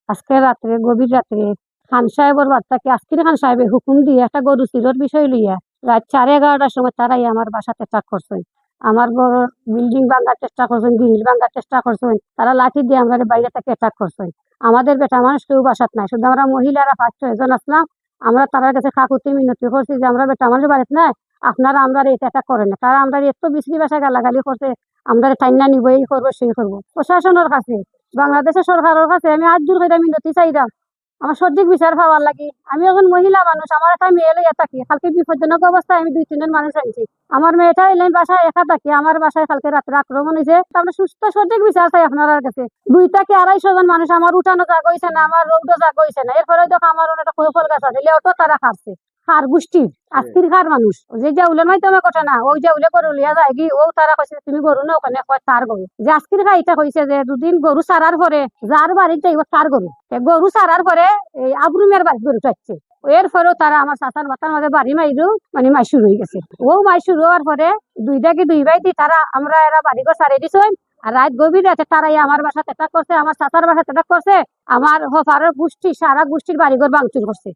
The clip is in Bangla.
আজকে রাত্রে গভীর রাত্রে খান সাহেবের বার্তাকে আজকের খান সাহেবের হুকুম দিয়ে একটা গরু চিরর বিষয় লইয়া রাত 11:30টার সময় তারাই আমার বাসাতে অ্যাটাক করছেন। আমার বড় বিল্ডিং ভাঙার চেষ্টা করছেন, গ্রিল ভাঙার চেষ্টা করছেন, তারা লাঠি দিয়ে আমাদের বাইরে থেকে অ্যাটাক করছেন। আমাদের বেটা মানুষ কেউ বাসাত নাই, শুধু আমরা মহিলারা 5-6 জন আসলাম। আমরা তার কাছে কাকুতি মিনতি করছি যে আমরা বেটা মানুষ বাড়িতে নাই, আপনারা আমরা এটা অ্যাটাক করেন না। তারা আমরা এত বিশ্রী ভাষা গালাগালি করছে, আমরা টাইনা নিব, এই করবো সেই করবো। প্রশাসনের কাছে, বাংলাদেশের সরকারের কাছে আমি আজ দূর করে মিনতি চাইলাম আমার সঠিক বিচার পাওয়ার লাগি। আমি এখন মহিলা মানুষ, আমার একটা মেয়ে লইয়া থাকি, কালকে বিপজ্জনক অবস্থায় আমি 2-3 জন মানুষ আনছি। আমার মেয়েটা এলেন বাসায় একা থাকি, আমার বাসায় কালকে রাত্রে আক্রমণ হয়েছে। আমরা সুস্থ সঠিক বিচার চাই আপনার কাছে। 2 থেকে 250 জন মানুষ, আমার উঠানো জাগ হয়েছে না, আমার রৌদ্র জাগ হয়েছে না। এরপরে দেখো আমার একটা কৈফল গাছ আছে, অটো তারা খাচ্ছে খার গোষ্ঠীর আজকের খার মানুষ যে জাউলের মাধ্যমে কথা না, ওই জাউলে গরু লিয়া যায় কি, ও তারা কইছে তুমি গরু না, ওখানে কয় তার গরু। যে আজকের খা এটা কইছে যে দুদিন গরু সারার পরে যার বাড়িতে যাইব তার গরু, গরু সারার পরে এই আবরুমের বাড়ি গরু চাচ্ছে। এরপরেও তারা আমার চাচার বাতার মাঝে বাড়ি মাইরু মানে মাই শুরু হয়ে গেছে। ও মাই শুরু হওয়ার পরে 2 ভাই দি তারা আমরা এরা বাড়ি ঘর সারিয়ে দিছেন। আর রাত গভীর রাতে তারাই আমার বাসা অ্যাটাক করছে, আমার চাচার বাসা অ্যাটাক করছে, আমার হফারের গোষ্ঠী সারা গোষ্ঠীর বাড়িঘর ভাঙচুর করছে।